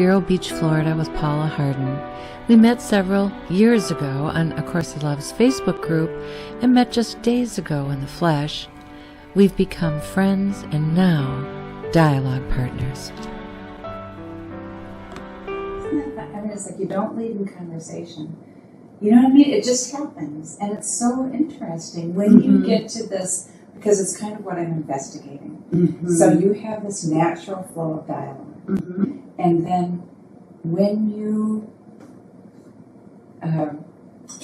Vero Beach, Florida with Paula Harden. We met several years ago on A Course of Love's Facebook group and met just days ago in the flesh. We've become friends and now dialogue partners. Isn't that, I mean, it's like you don't lead in conversation. You know what I mean? It just happens. And it's so interesting when you get to this, because it's kind of what I'm investigating. So you have this natural flow of dialogue. And then when you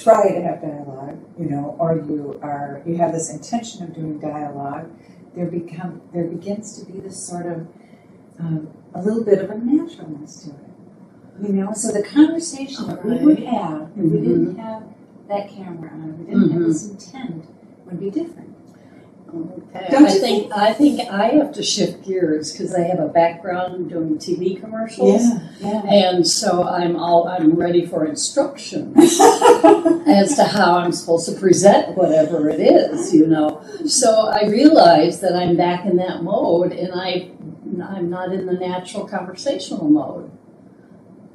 try to have dialogue, you know, or you have this intention of doing dialogue, there begins to be this sort of a little bit of a naturalness to it. You know, so the conversation that we would have if we didn't have that camera on, if we didn't have this intent, would be different. Okay. Don't you think? I think I have to shift gears because I have a background doing TV commercials, and so I'm ready for instruction as to how I'm supposed to present whatever it is, you know. So I realize that I'm back in that mode, and I'm not in the natural conversational mode.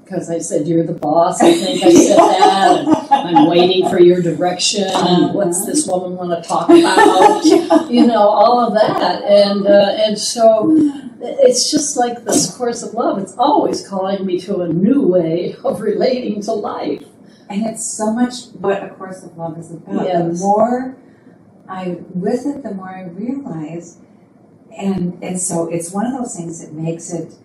Because I said, you're the boss, I think I said that, and I'm waiting for your direction, and what's this woman want to talk about, you know, all of that. And so it's just like this Course of Love. It's always calling me to a new way of relating to life. And it's so much what A Course of Love is about. Yes. The more with it, the more I realize, and so it's one of those things that makes it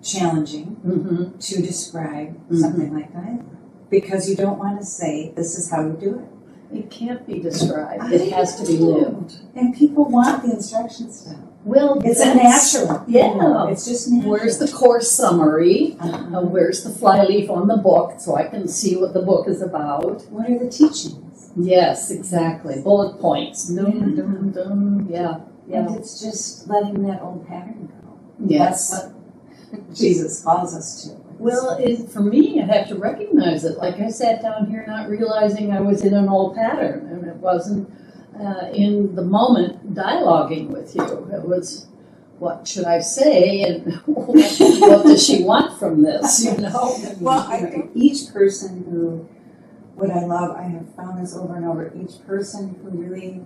challenging to describe something like that, because you don't want to say this is how you do it. It can't be described. It has to be lived. And people want the instruction stuff. Well, It's a natural. Yeah. You know, it's just natural. Where's the course summary? Where's the flyleaf on the book so I can see what the book is about? What are the teachings? Yes, exactly. Bullet points. Dum, dum, dum. Yeah. And it's just letting that old pattern go. Yes. That's what Jesus calls us to. Well, for me, I have to recognize it. Like I sat down here not realizing I was in an old pattern, and it wasn't in the moment dialoguing with you. It was, what should I say, and what does she want from this, you know? Well, I think each person who, what I love, I have found this over and over, each person who really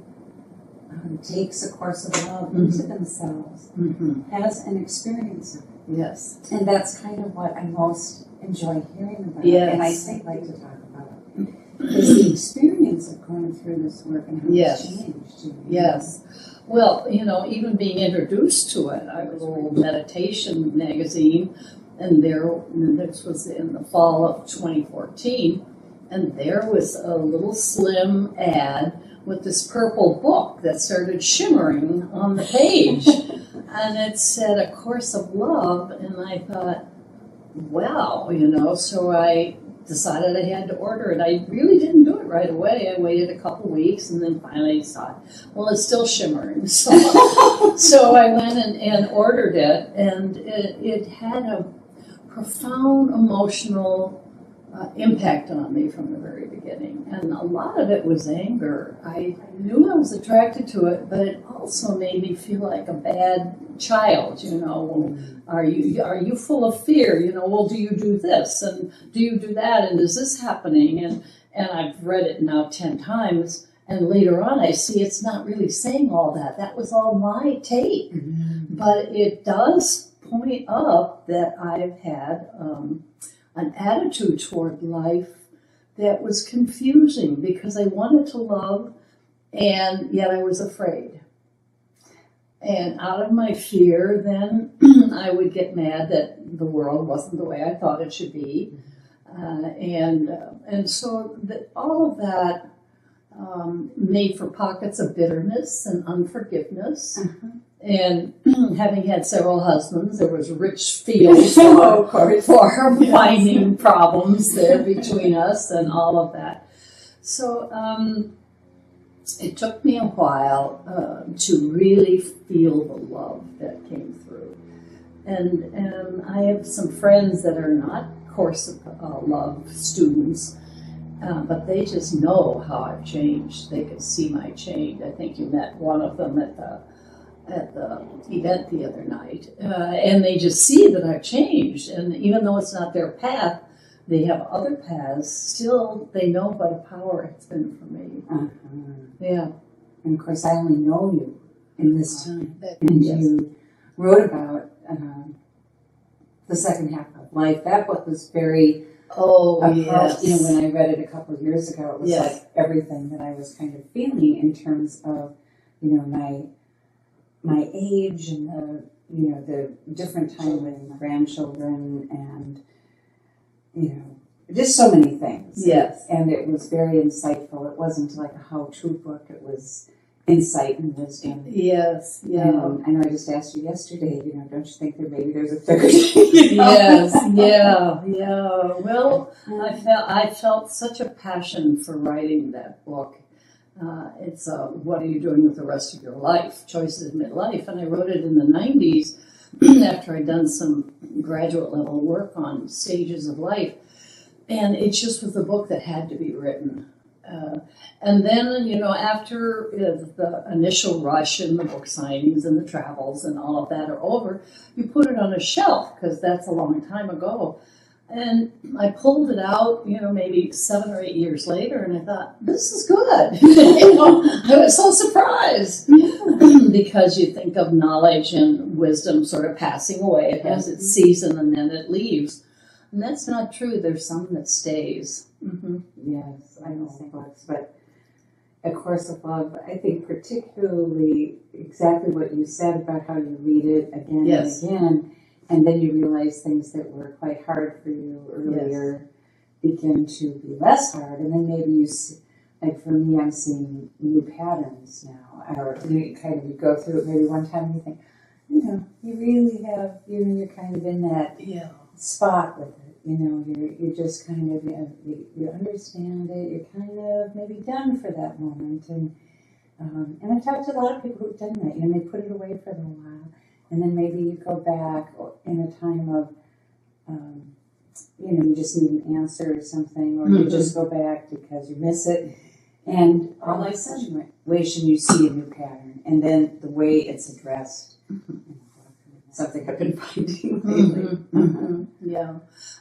takes A Course of Love into themselves has an experience of it. Yes. And that's kind of what I most enjoy hearing about. Yes. And I think like to talk about it. Is the experience of going through this work and how it's changed you. Yes. Well, you know, even being introduced to it, I was a little meditation magazine, and this was in the fall of 2014, and there was a little slim ad with this purple book that started shimmering on the page. And it said A Course of Love, and I thought, wow, you know, so I decided I had to order it. I really didn't do it right away. I waited a couple weeks, and then finally thought, well, it's still shimmering. So I went and ordered it, and it had a profound emotional impact on me from the very beginning. And a lot of it was anger. I knew I was attracted to it, but it also made me feel like a bad child, you know. Well, are you full of fear? You know, well, do you do this? And do you do that? And is this happening? And I've read it now 10 times, and later on I see it's not really saying all that. That was all my take. But it does point up that I've had an attitude toward life that was confusing, because I wanted to love, and yet I was afraid. And out of my fear, then I would get mad that the world wasn't the way I thought it should be. And so all of that made for pockets of bitterness and unforgiveness. And having had several husbands, there was rich fields for finding problems there between us and all of that. So it took me a while to really feel the love that came through. And I have some friends that are not Course of Love students, but they just know how I've changed. They can see my change. I think you met one of them at at the event the other night, and they just see that I've changed. And even though it's not their path, they have other paths. Still, they know what a power it's been for me. Yeah. And of course, I only know you in this time. And you wrote about the second half of life. That book was very, yes. when I read it a couple of years ago, it was like everything that I was kind of feeling in terms of, my age and the different time with my grandchildren and, just so many things. Yes. And it was very insightful. It wasn't like a how-to book. It was insight and wisdom. Yes. Yeah. I know I just asked you yesterday, don't you think there's a third? Yes. Yeah. Yeah. Well, I felt such a passion for writing that book. It's what are you doing with the rest of your life? Choices in midlife. And I wrote it in the 90s after I'd done some graduate level work on stages of life. And it just was a book that had to be written. And then, after the initial rush and the book signings and the travels and all of that are over, you put it on a shelf because that's a long time ago. And I pulled it out, maybe 7 or 8 years later, and I thought, this is good. I was so surprised because you think of knowledge and wisdom sort of passing away. It has its season and then it leaves. And that's not true. There's some that stays. Mm-hmm. Yes, I know books, but A Course of Love, I think particularly exactly what you said about how you read it again and again, and then you realize things that were quite hard for you earlier begin to be less hard, and then maybe you see, like for me, I'm seeing new patterns now, or you go through it maybe one time and you think, you really have, you're kind of in that spot with it. You're just kind of, you understand it, you're kind of maybe done for that moment. And I've talked to a lot of people who've done that, they put it away for a little while. And then maybe you go back in a time of, you just need an answer or something, or you just go back because you miss it. And all of a sudden, you see a new pattern. And then the way it's addressed. Something I've been finding lately. Yeah.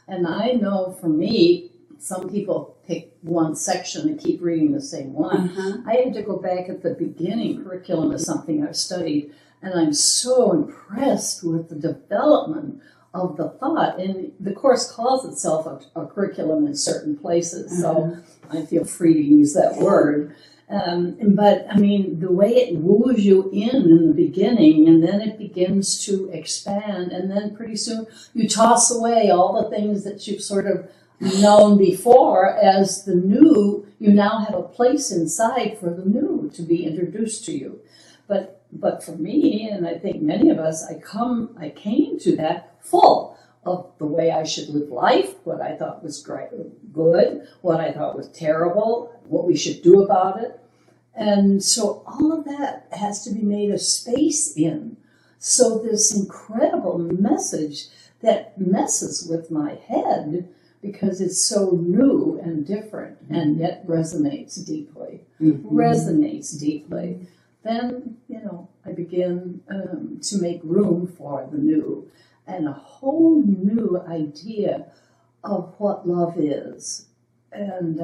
And I know for me, some people pick one section and keep reading the same one. I had to go back at the beginning. Curriculum is something I've studied, and I'm so impressed with the development of the thought. And the course calls itself a curriculum in certain places, so I feel free to use that word. But I mean, the way it woos you in the beginning, and then it begins to expand, and then pretty soon you toss away all the things that you've sort of known before as the new. You now have a place inside for the new to be introduced to you. But for me, and I think many of us, I came to that full of the way I should live life, what I thought was good, what I thought was terrible, what we should do about it. And so all of that has to be made a space in. So this incredible message that messes with my head because it's so new and different and yet resonates deeply. Then, I begin to make room for the new and a whole new idea of what love is. And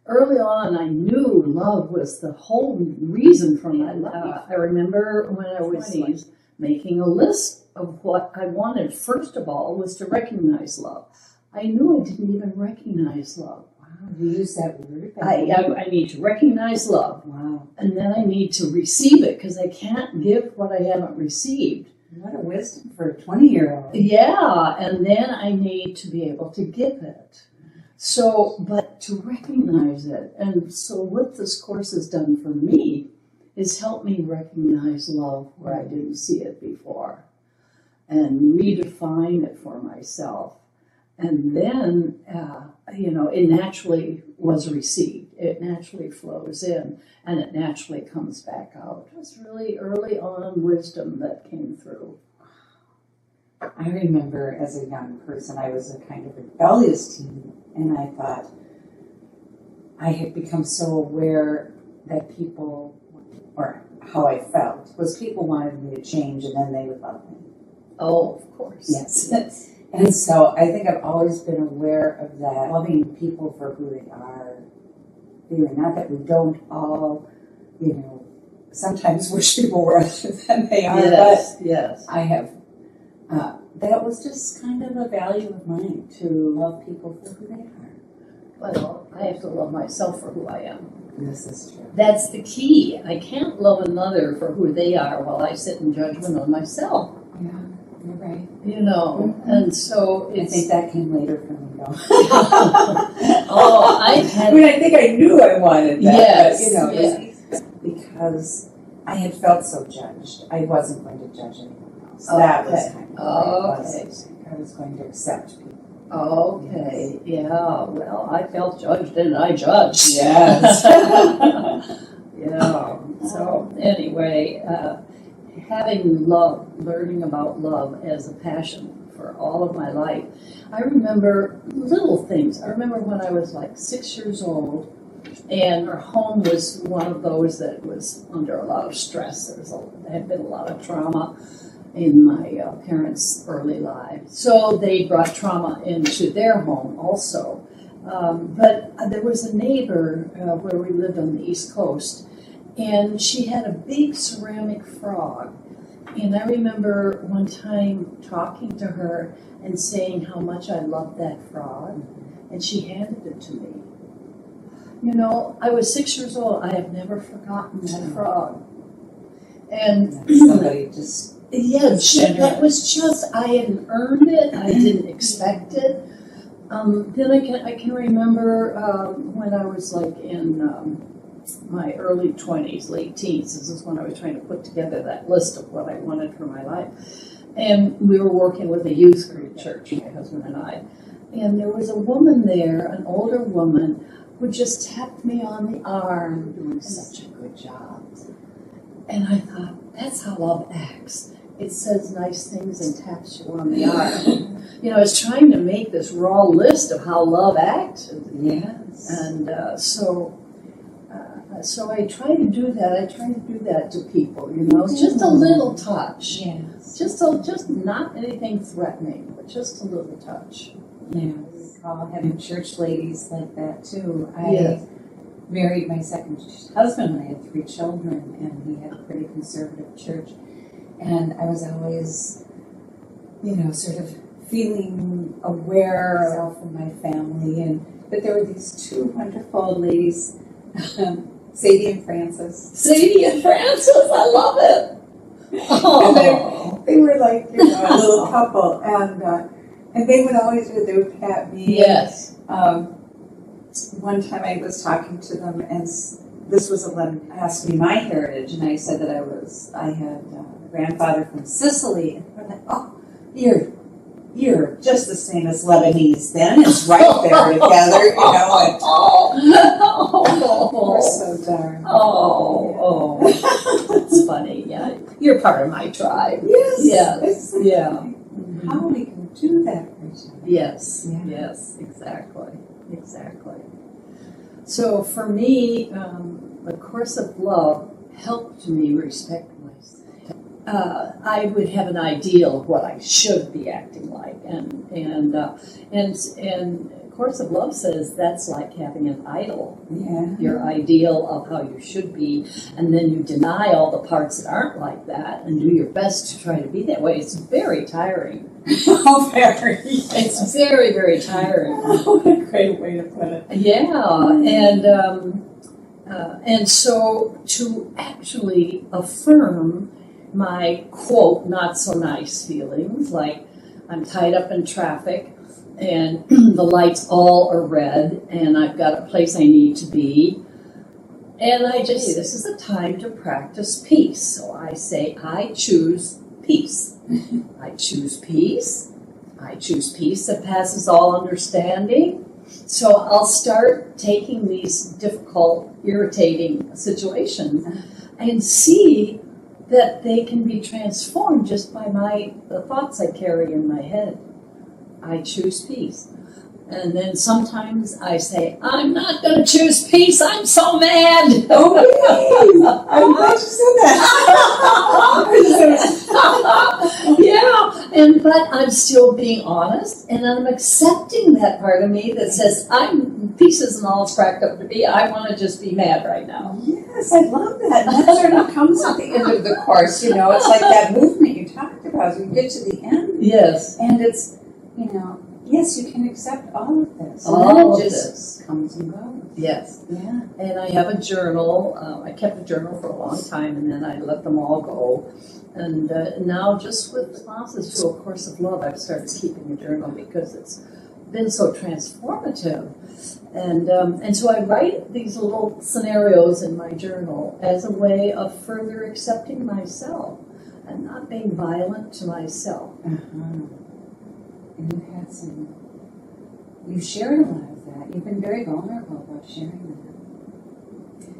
early on, I knew love was the whole reason for my life. I remember when I was making a list of what I wanted. First of all, was to recognize love. I knew I didn't even recognize love. You use that word? I need to recognize love. Wow. And then I need to receive it because I can't give what I haven't received. What a wisdom for a 20-year-old. Yeah, and then I need to be able to give it. So, but to recognize it. And so what this course has done for me is help me recognize love where I didn't see it before and redefine it for myself. And then, it naturally was received. It naturally flows in, and it naturally comes back out. It was really early on wisdom that came through. I remember as a young person, I was a kind of rebellious teen, and I thought I had become so aware that people, or how I felt was people wanted me to change and then they would love me. Oh, of course. Yes. And so I think I've always been aware of that, loving people for who they are. Not that we don't all, sometimes wish people were other than they are, Yes, but yes. I have, that was just kind of a value of mine, to love people for who they are. Well, I have to love myself for who I am. This is true. That's the key. I can't love another for who they are while I sit in judgment on myself. Yeah, you're right. And so I it's. think that came later for me, though. Oh, I've had. I think I knew I wanted that. Yes, But, yes. because I had felt so judged, I wasn't going to judge anyone else. Okay. That was kind of what Okay. it was. I was going to accept people. Okay, yeah, well, I felt judged and I judged. Yes. Yeah, so anyway, having love, learning about love as a passion for all of my life. I remember little things. I remember when I was like 6 years old, and our home was one of those that was under a lot of stress. There had been a lot of trauma in my parents' early lives. So they brought trauma into their home also. But there was a neighbor where we lived on the East Coast, and she had a big ceramic frog. And I remember one time talking to her and saying how much I loved that frog, and she handed it to me. I was 6 years old. I have never forgotten that frog. And Somebody just... yeah, that was just, I hadn't earned it. I didn't expect it. Then I can remember when I was like in my early 20s, late teens. This is when I was trying to put together that list of what I wanted for my life. And we were working with a youth group church, my husband and I. And there was a woman there, an older woman, who just tapped me on the arm, doing such a good job. And I thought, that's how love acts. It says nice things and taps you on the arm. I was trying to make this raw list of how love acts. Yes. And so I try to do that. I try to do that to people, just a little touch. Yes. Just not anything threatening, but just a little touch. Yes. All having church ladies like that, too. Yes. I married my second husband when I had 3 children, and he had a pretty conservative church. And I was always, sort of feeling aware of myself and my family. But there were these 2 wonderful ladies, Sadie and Frances. Sadie and Frances, I love it. Oh. They were like, a little couple. And they would always they would pat me. Yes. One time I was talking to them, and this was a woman asked me my heritage, and I said that I had a grandfather from Sicily, and they're like, "Oh, you're just the same as Lebanese. Then it's right there together, And we're so darn. Oh, that's funny. Yeah, you're part of my tribe. Yes. Yes. Yeah. How we can do that for each other. Yes. Yeah. Yes. Exactly. So for me, the course of love helped me respect myself. I would have an ideal of what I should be acting like, and Course of Love says that's like having an idol. Yeah. Your ideal of how you should be, and then you deny all the parts that aren't like that, and do your best to try to be that way. It's very tiring. Oh, very. It's very, very tiring. Oh, what a great way to put it. Yeah, and so to actually affirm my quote not so nice feelings, like I'm tied up in traffic and the lights all are red and I've got a place I need to be, and I just say this is a time to practice peace. So I say I choose peace. I choose peace. I choose peace that passes all understanding. So I'll start taking these difficult, irritating situations and see that they can be transformed just by the thoughts I carry in my head. I choose peace. And then sometimes I say, I'm not going to choose peace. I'm so mad. Okay. I'm glad you said that. Yeah, but I'm still being honest, and I'm accepting that part of me that says, peace isn't all it's cracked up to be. I want to just be mad right now. Yes, I love that. And that sort of comes at the end of the course, It's like that movement you talked about. You get to the end, Yes. and it's, yes, you can accept all of this. And All then of it just this. comes and goes. Yes. Yeah. And I have a journal. I kept a journal for a long time, and then I let them all go. And now, just with responses to A Course of Love, I've started keeping a journal because it's been so transformative. And so I write these little scenarios in my journal as a way of further accepting myself and not being violent to myself. Uh-huh. And you've shared a lot of that. You've been very vulnerable about sharing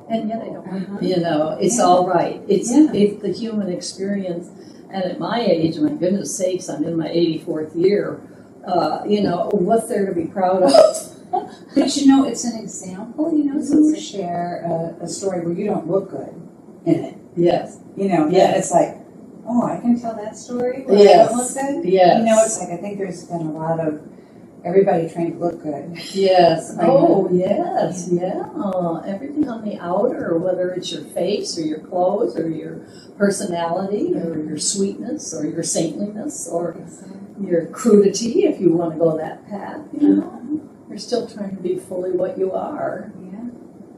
And yet I don't, Uh-huh. it's Yeah. all right. It's Yeah. the human experience. And at my age, my goodness sakes, I'm in my 84th year. What's there to be proud of? that. But it's an example, so to share a story where you don't look good in it. Yes. That it's like, oh, I can tell that story where Yes. I don't look good. Yes. It's like, I think there's been a lot of everybody trying to look good. Yes. Right. Oh, yes. Yeah. Everything on the outer, whether it's your face or your clothes or your personality or your sweetness or your saintliness or your crudity, if you want to go that path, you're still trying to be fully what you are, Yeah.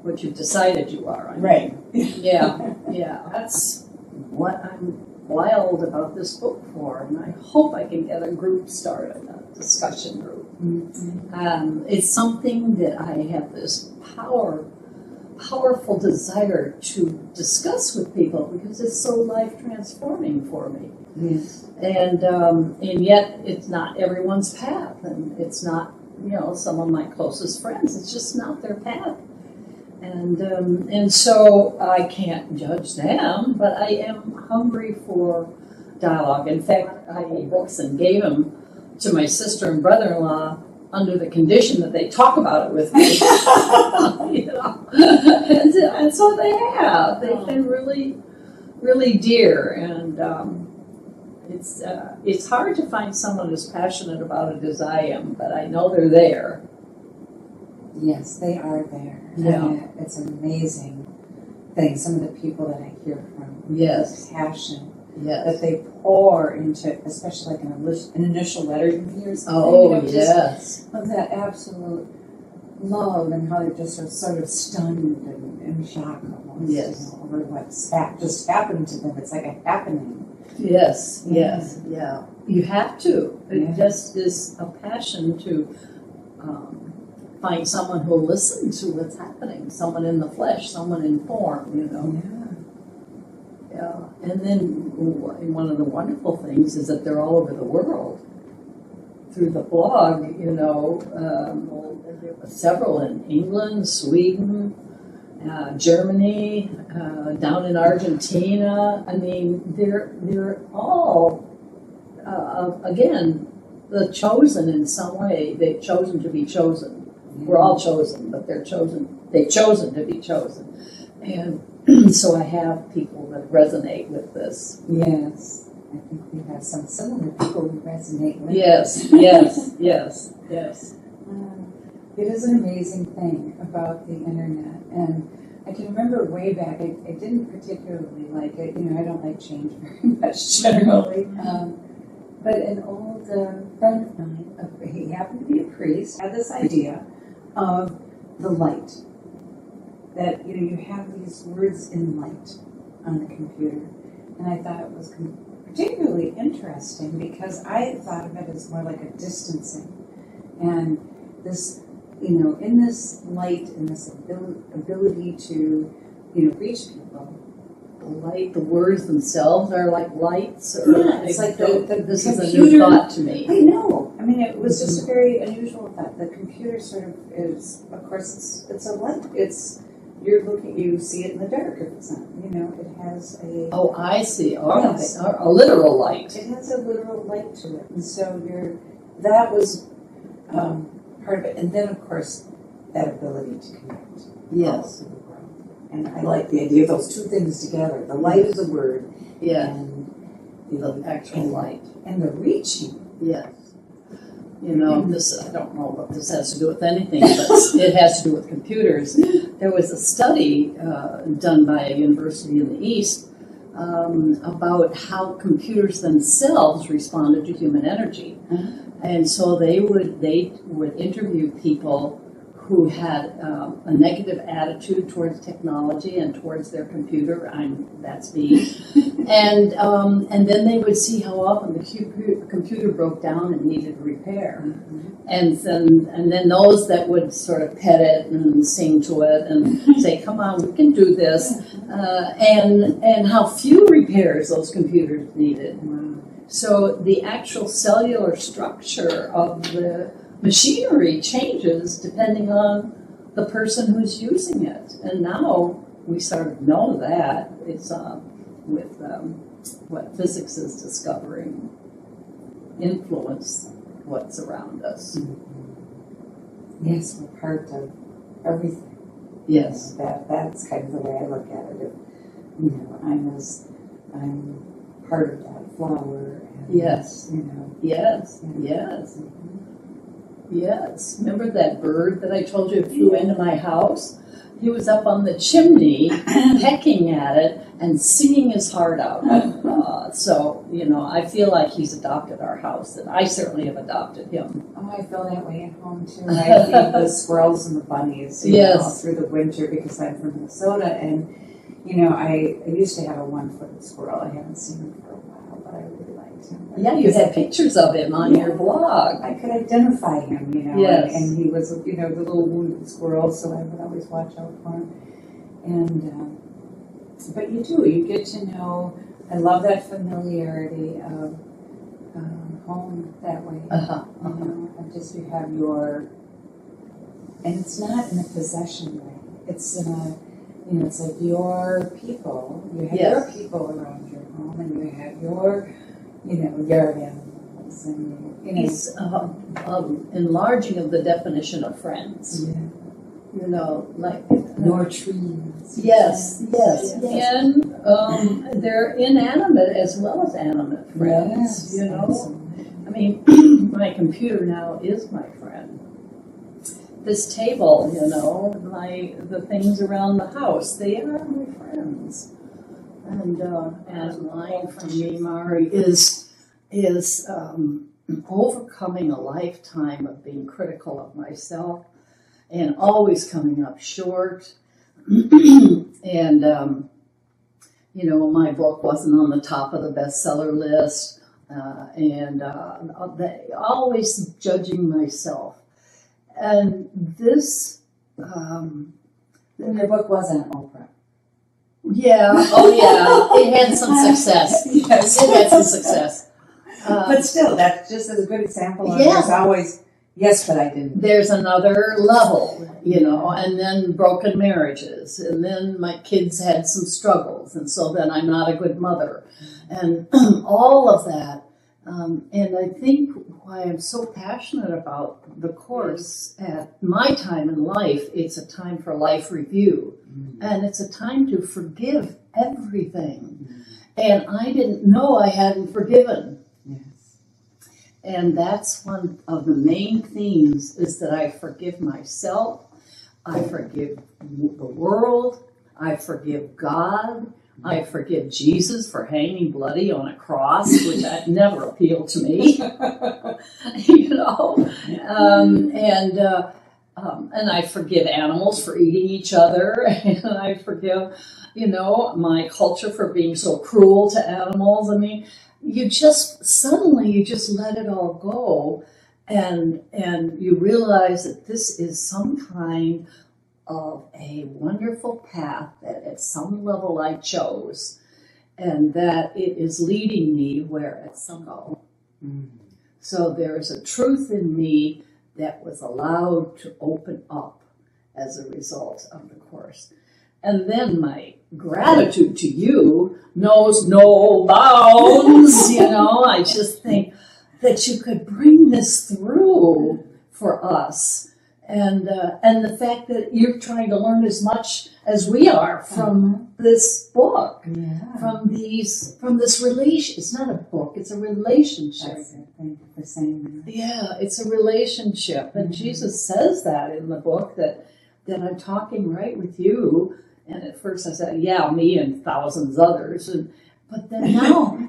what you've decided you are. I mean. Right. Yeah. That's what I'm wild about this book for, and I hope I can get a group started, a discussion group. Mm-hmm. It's something that I have this powerful desire to discuss with people because it's so life transforming for me. Yes. And yet it's not everyone's path, and it's not some of my closest friends. It's just not their path. And so I can't judge them, but I am hungry for dialogue. In fact, I wrote books and gave them to my sister and brother-in-law under the condition that they talk about it with me. And so they have. They've been really, really dear. And it's hard to find someone as passionate about it as I am, but I know they're there. Yes, they are there. Yeah. And it's an amazing thing. Some of the people that I hear from, Yes. the passion Yes. that they pour into, especially like an initial letter you hear. Oh, just yes. of that absolute love and how they're just sort of stunned and in shock almost. Yes. Over what's just happened to them. It's like a happening. Yes, yes, yeah. You have to. It Yeah. just is a passion to find someone who will listen to what's happening, someone in the flesh, someone in form, Yeah. Yeah. And then one of the wonderful things is that they're all over the world. Through the blog, several in England, Sweden, Germany, down in Argentina. I mean, they're all, again, the chosen in some way. They've chosen to be chosen. We're all chosen, but they've chosen to be chosen. And so I have people that resonate with this. Yes. I think we have some similar people who resonate with Yes, it. yes, yes, yes. It is an amazing thing about the internet. And I can remember way back, I didn't particularly like it. I don't like change very much generally. But an old friend of mine, he happened to be a priest, had this idea of the light. That, you have these words in light on the computer. And I thought it was particularly interesting because I thought of it as more like a distancing. And this, in this light, in this ability to, reach people. The words themselves are like lights. Or Yeah, it's like this is a computer- new thought to me. I know. I mean, it was just a very unusual thought. The computer sort of is, of course, it's a light. You see it in the dark if it's not. It has a. Oh, I see. All right. Yes. A literal light. It has a literal light to it, and so that was part of it. And then, of course, that ability to connect Yes. to the world. And I like the idea of those two things together. The light is a word, Yeah. and The actual light. and the reaching. Yes. You know, this, I don't know what this has to do with anything, but it has to do with computers. There was a study done by a university in the East about how computers themselves responded to human energy. And so they would interview people who had a negative attitude towards technology and towards their computer. That's me. And then they would see how often the computer broke down and needed repair. And then those that would sort of pet it and sing to it and say, "Come on, we can do this," and how few repairs those computers needed. So the actual cellular structure of the machinery changes depending on the person who's using it. And now we sort of know that. It's with what physics is discovering influence what's around us. Yes, we're part of everything. Yes. That's kind of the way I look at it. You know, I'm part of that flower. And, Yes. You know. Yes. Yes. Yes. Remember that bird that I told you flew into my house? He was up on the chimney pecking at it and singing his heart out. So, you know, I feel like he's adopted our house, and I certainly have adopted him. Oh, I feel that way at home too. I feed the squirrels and the bunnies Yes. through the winter because I'm from Minnesota. And, you know, I used to have a one-footed squirrel. I haven't seen him for a while, but I really liked him. Yeah, you had pictures of him on your blog. I could identify him, you know, Yes. and he was, you know, the little wounded squirrel, so I would always watch out for him. And, but you get to know, I love that familiarity of home that way. You know, and just you have and it's not in a possession way. It's in a, you know, it's like your people. You have your people around your home, and you have your, you know, yard animals, and you know. He's enlarging of the definition of friends. Yeah. You know, like Your trees. yes. And they're inanimate as well as animate friends. Yes, You know, absolutely. I mean, my computer now is my friend. This table, you know, the things around the house, they are my friends. And mine for me, Mari, is overcoming a lifetime of being critical of myself and always coming up short. And, you know, my book wasn't on the top of the bestseller list, and always judging myself. And this, And your book wasn't Oprah. yeah, it had some success. Yes. It had some success. But still, that's just as a good example of Yeah. there's always, yes, but I didn't. There's another level, you know, and then broken marriages, and then my kids had some struggles, and so then I'm not a good mother, and all of that. And I think why I'm so passionate about the course at my time in life, it's a time for life review, and it's a time to forgive everything. And I didn't know I hadn't forgiven. Yes. And that's one of the main themes, is that I forgive myself, I forgive the world, I forgive God, I forgive Jesus for hanging bloody on a cross, which had never appealed to me, you know, and I forgive animals for eating each other, and I forgive, you know, my culture for being so cruel to animals. I mean, you just let it all go, and you realize that this is some kind of a wonderful path that at some level I chose, and that it is leading me where at some level. So there is a truth in me that was allowed to open up as a result of the course. And then my gratitude to you knows no bounds, you know. I just think that you could bring this through for us. And the fact that you're trying to learn as much as we are from this book, Yeah. from this relation. It's not a book; it's a relationship. That's it. Thank you for saying that. Yeah, it's a relationship, and Mhm. Jesus says that in the book that I'm talking right with you. And at first I said, "Yeah, me and thousands others," but then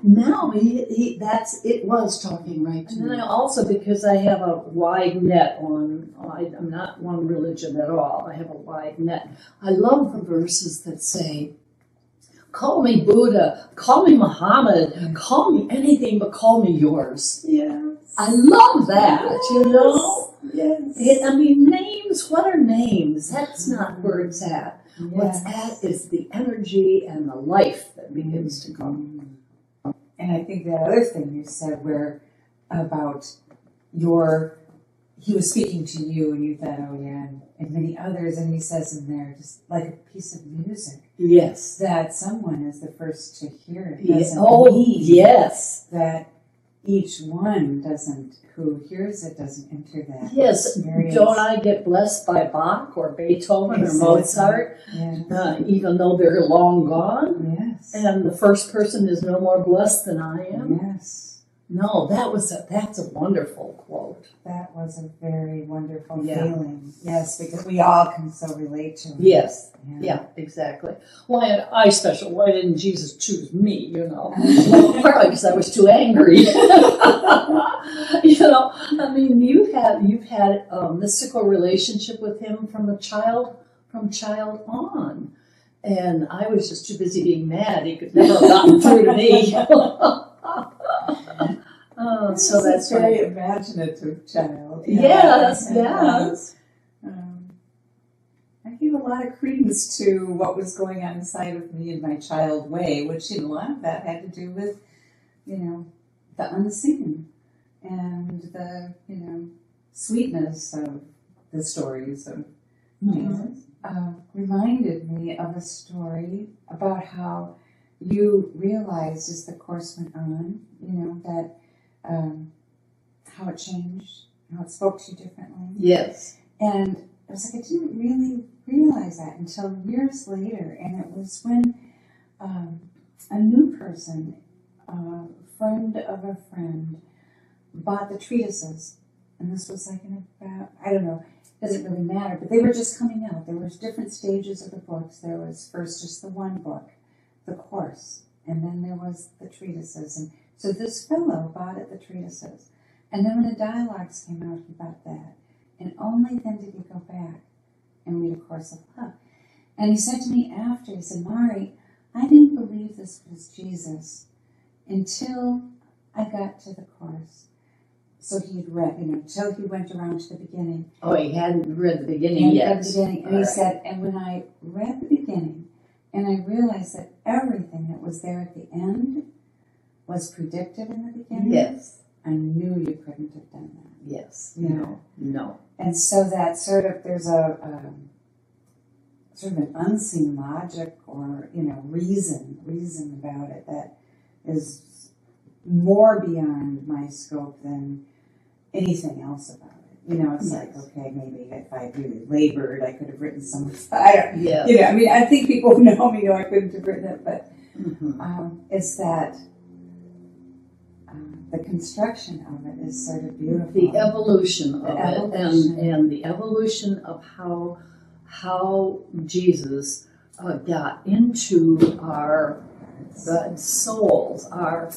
now it was talking right to me. And then I also, because I have a wide net I'm not one religion at all. I have a wide net. I love the verses that say, "Call me Buddha, call me Muhammad, call me anything but call me yours." Yes. I love that, you know? Yes. I mean, names, what are names? That's not where it's at. What's at is the energy and the life that begins to come. And I think that other thing you said where about he was speaking to you and you thought, oh yeah, and many others, and he says in there, just like a piece of music, Yes. that someone is the first to hear it. Yeah. Doesn't Oh, mean yes. that each one who hears it doesn't enter that Yes. experience. Don't I get blessed by Bach or Beethoven Exactly. or Mozart, Yeah. even though they're long gone? Yes. And the first person is no more blessed than I am? Yes. No, that's a wonderful quote. That was a very wonderful Yeah. feeling. Yes, because we all can so relate to it. Yes. Yeah, exactly. Why am I special? Why didn't Jesus choose me? You know, partly because I was too angry. You know, I mean, you've had a mystical relationship with him from child on, and I was just too busy being mad. He could never have gotten through to me. So that's a very why. imaginative child. Yes, And, yeah. I gave a lot of credence to what was going on inside of me in my child way, which a lot of that had to do with, the unseen and the, sweetness of the stories of Jesus. Reminded me of a story about how you realized as the course went on, that how it changed, how it spoke to you differently. Yes. And I was like, I didn't really realize that until years later. And it was when a new person, a friend of a friend, bought the treatises. And this was like in about, I don't know, doesn't really matter, but they were just coming out. There was different stages of the books. There was first just the one book, the course, and then there was the treatises. And so this fellow bought the treatises. And then when the dialogues came out, he bought that. And only then did he go back and read A Course of Love. And he said to me after, he said, Mari, I didn't believe this was Jesus until I got to the course. So he had read, until he went around to the beginning. Oh, he hadn't read the beginning And yet. read the beginning. And he said, and when I read the beginning, and I realized that everything that was there at the end was predicted in the beginning, Yes. I knew you couldn't have done that. Yes. Yeah. No. And so that there's a sort of an unseen logic or, reason about it that is more beyond my scope than anything else about it. It's like, okay, maybe if I really labored, I could have written some. Yeah. I think people who know me know I couldn't have written it, but it's that the construction of it is sort of beautiful. The evolution of The it, evolution. and the evolution of how Jesus got into our souls, our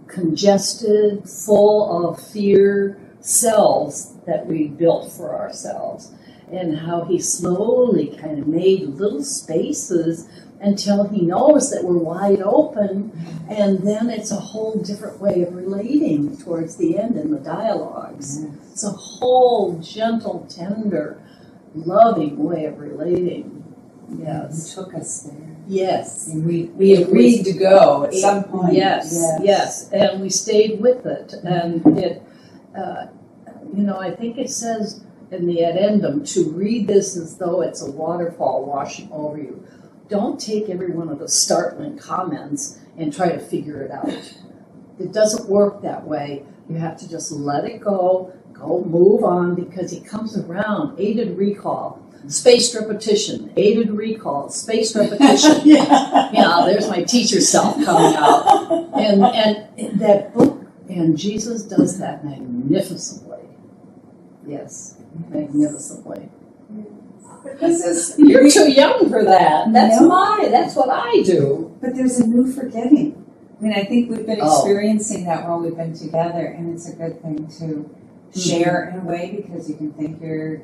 congested, full of fear cells that we built for ourselves, and how he slowly kind of made little spaces until he knows that we're wide open, and then it's a whole different way of relating towards the end in the dialogues. Yes. It's a whole gentle, tender, loving way of relating. Yes. He took us there. Yes. And we agreed to go at some point. Yes, and we stayed with it, and it, I think it says in the addendum to read this as though it's a waterfall washing over you. Don't take every one of the startling comments and try to figure it out. It doesn't work that way. You have to just let it go go move on, because he comes around, aided recall, spaced repetition, aided recall, spaced repetition. Yeah, there's my teacher self coming out. And that book, and Jesus does that magnificently. Yes, magnificently. You're too young for that. That's what I do. But there's a new forgetting. I mean, I think we've been experiencing that while we've been together, and it's a good thing to share in a way, because you can think you're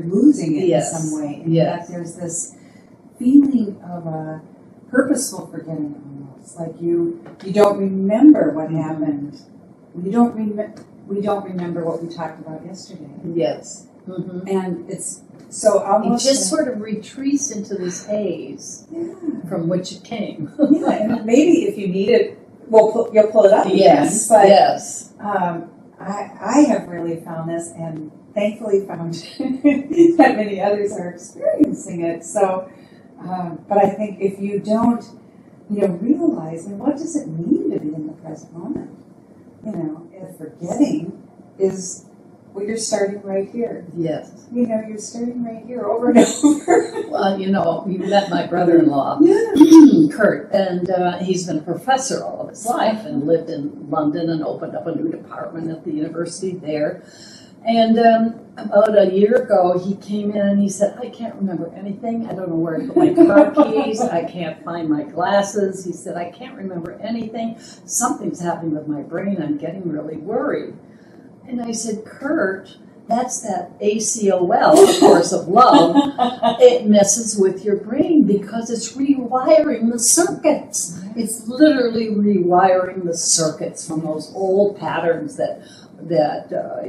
losing it in some way. And yet there's this feeling of a purposeful forgetting almost. Like you don't remember what happened. We don't remember what we talked about yesterday. Yes. Mm-hmm. And it's so almost it just sort of retreats into this haze from which it came. And maybe if you need it, you'll pull it up. Yes. Again. But yes. I have really found this, and thankfully found that many others are experiencing it. So, but I think if you don't, realize, what does it mean to be in the present moment? If forgetting is, you're starting right here. Yes. You're starting right here over and over. Well, you met my brother-in-law, Kurt, and he's been a professor all of his life and lived in London and opened up a new department at the university there. And about a year ago, he came in and he said, I can't remember anything. I don't know where to put my car keys. I can't find my glasses. He said, I can't remember anything. Something's happening with my brain. I'm getting really worried. And I said, Kurt, that's that ACOL, A Course of Love. It messes with your brain because it's rewiring the circuits. It's literally rewiring the circuits from those old patterns that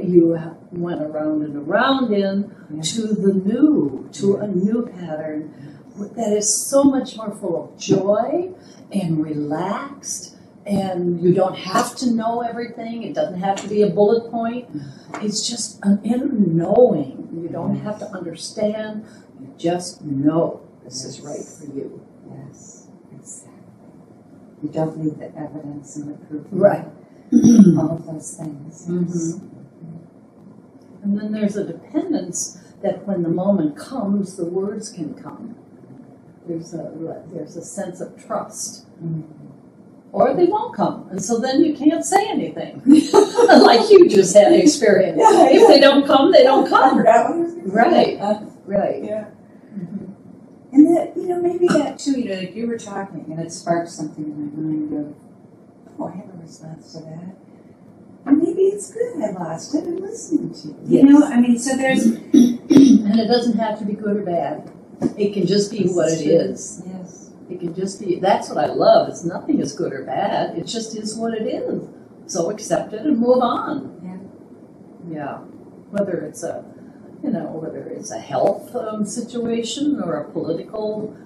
you went around and around in to a new pattern that is so much more full of joy and relaxed. And you don't have to know everything. It doesn't have to be a bullet point. It's just an inner knowing. You don't have to understand. You just know this is right for you. Yes, exactly. You don't need the evidence and the proof. Right. All of those things. Yes. Mm-hmm. And then there's a dependence that when the moment comes, the words can come. There's a sense of trust. Mm-hmm. Or they won't come, and so then you can't say anything, like you just had experience. If they don't come, they don't come. Right. Right. Yeah. Mm-hmm. And that, maybe that too, like you were talking, and it sparked something in my mind of, I have a response to that. And maybe it's good I lost it and listening to you. So there's... And it doesn't have to be good or bad. It can just be what it is. Yes. It can just be, that's what I love. It's nothing is good or bad. It just is what it is. So accept it and move on. Yeah. Whether it's a health situation or a political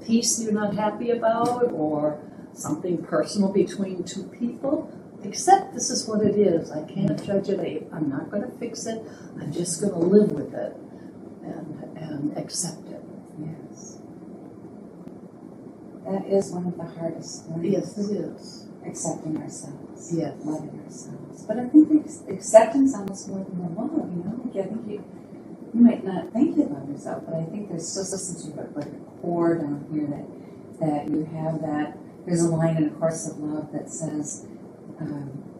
piece you're not happy about or something personal between two people, accept this is what it is. I can't judge it. I'm not going to fix it. I'm just going to live with it and accept it. Yes. That is one of the hardest things. Yes, it is. Accepting ourselves. Yes. Loving ourselves. But I think acceptance almost more than the love, I think you might not think you love yourself, but I think there's still some sort of like a core down here that you have that. There's a line in A Course of Love that says,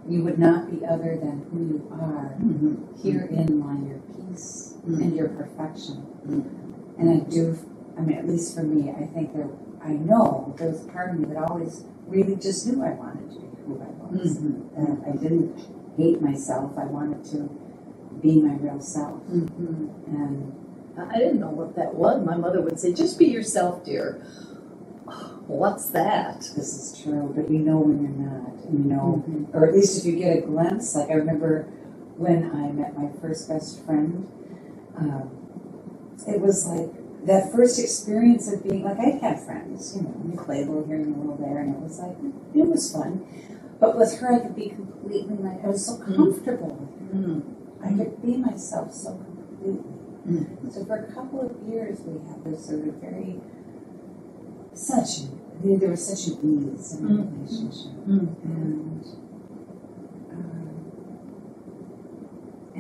you would not be other than who you are. Mm-hmm. Herein lie your peace and your perfection. Mm-hmm. And at least for me, I know there was a part of me that always really just knew I wanted to be who I was. Mm-hmm. And I didn't hate myself. I wanted to be my real self. Mm-hmm. And I didn't know what that was. My mother would say, just be yourself, dear. What's that? This is true, but when you're not. Or at least if you get a glimpse. Like I remember when I met my first best friend, it was like that first experience of being, like I'd had friends, you play a little here and a little there, and it was like, it was fun. But with her, I could be completely, I was so comfortable with her. Mm-hmm. I could be myself so completely. Mm-hmm. So for a couple of years, we had this sort of there was such an ease in our relationship. Mm-hmm. And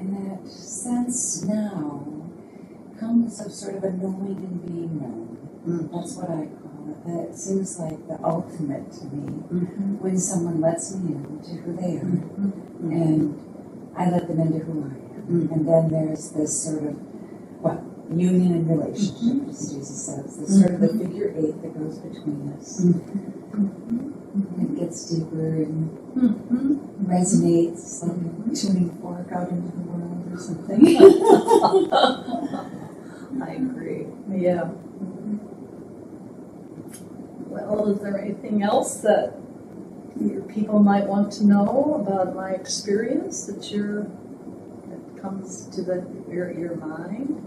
And that sense now comes of sort of a knowing and being known. That's what I call it. That seems like the ultimate to me when someone lets me into who they are and I let them into who I am. And then there's this sort of, union and relationship, as Jesus says, this sort of the figure eight that goes between us. It gets deeper and resonates like a tuning fork out into the world or something. I agree. Yeah. Well, is there anything else that your people might want to know about my experience that comes to your mind?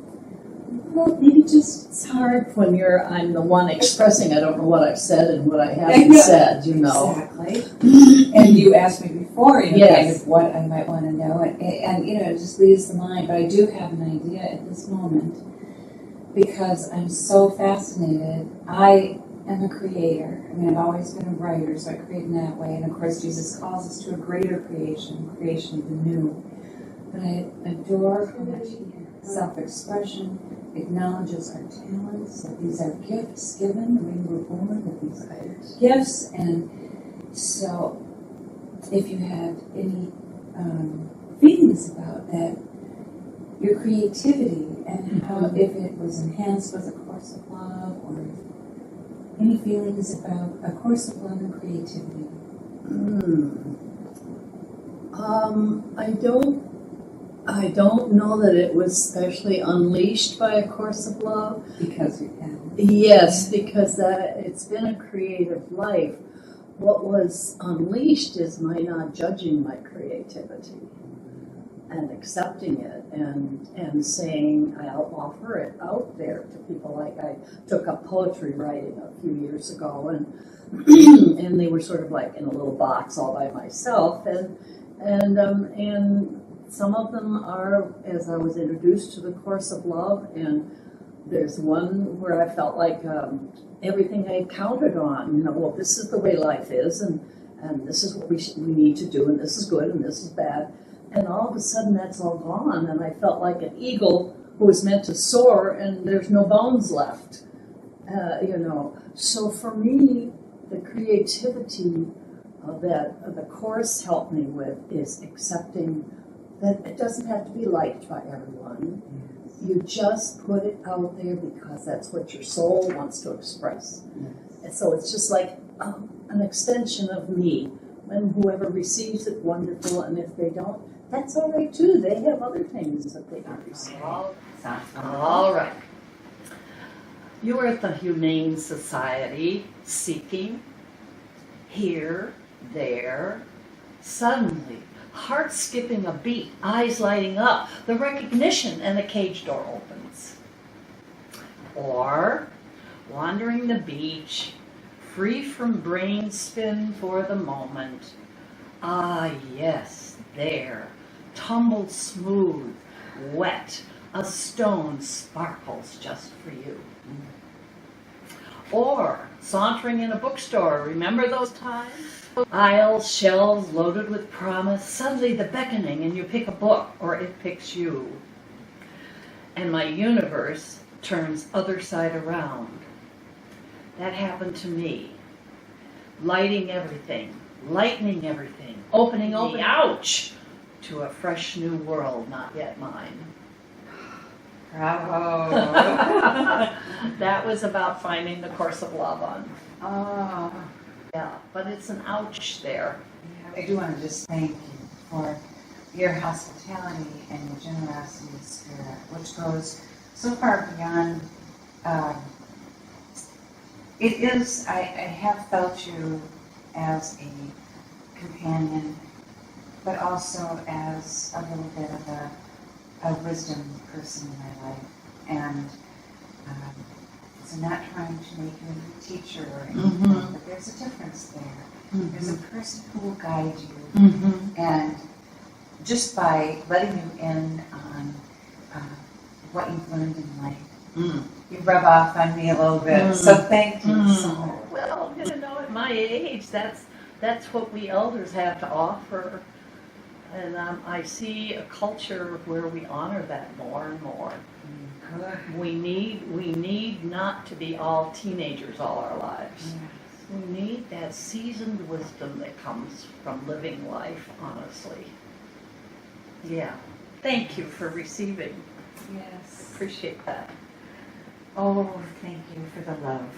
Well, maybe just it's hard when I'm the one expressing. I don't know what I've said and what I haven't said. Exactly. And you asked me before, kind of what I might want to know, and it just leaves the mind. But I do have an idea at this moment because I'm so fascinated. I am a creator. I mean, I've always been a writer, so I create in that way. And of course, Jesus calls us to a greater creation of the new. But I adore self-expression, acknowledges our talents, that these are gifts given when we're born with these gifts. And so, if you have any feelings about that, your creativity and how if it was enhanced with A Course of Love, or any feelings about A Course of Love and creativity? I don't know that it was specially unleashed by A Course of Love. Because you can. Yes, because it's been a creative life. What was unleashed is my not judging my creativity and accepting it and saying I'll offer it out there to people. Like I took up poetry writing a few years ago, and and they were sort of like in a little box all by myself, and some of them are, as I was introduced to the Course of Love, and there's one where I felt like everything I counted on, well, this is the way life is, and this is what we need to do, and this is good, and this is bad. And all of a sudden that's all gone, and I felt like an eagle who was meant to soar, and there's no bones left, So for me, the creativity that the Course helped me with is accepting that it doesn't have to be liked by everyone. You just put it out there because that's what your soul wants to express. And so it's just like an extension of me. And whoever receives it, wonderful. And if they don't, that's all right too. They have other things that they can receive. All right. You are at the Humane Society seeking here, there, suddenly. Heart skipping a beat, eyes lighting up, the recognition, and the cage door opens. Or wandering the beach, free from brain spin for the moment. Ah, yes, there, tumbled smooth, wet, a stone sparkles just for you. Or sauntering in a bookstore, remember those times? Aisles, shelves loaded with promise, suddenly the beckoning, and you pick a book, or it picks you. And my universe turns other side around. That happened to me. Lighting everything, lightening everything, opening, ouch, to a fresh new world not yet mine. Bravo. That was about finding the Course of Love on. Oh. Yeah, but it's an ouch there. I do want to just thank you for your hospitality and your generosity of spirit, which goes so far beyond. I have felt you as a companion, but also as a little bit of a wisdom person in my life. And so not trying to make you a teacher or anything, but there's a difference there. There's a person who will guide you. And just by letting you in on what you've learned in life, you rub off on me a little bit. So thank you so much. Well, at my age, that's what we elders have to offer. And I see a culture where we honor that more and more. We need not to be all teenagers all our lives. We need that seasoned wisdom that comes from living life honestly. Yeah. Thank you for receiving. Yes. Appreciate that. Oh, thank you for the love.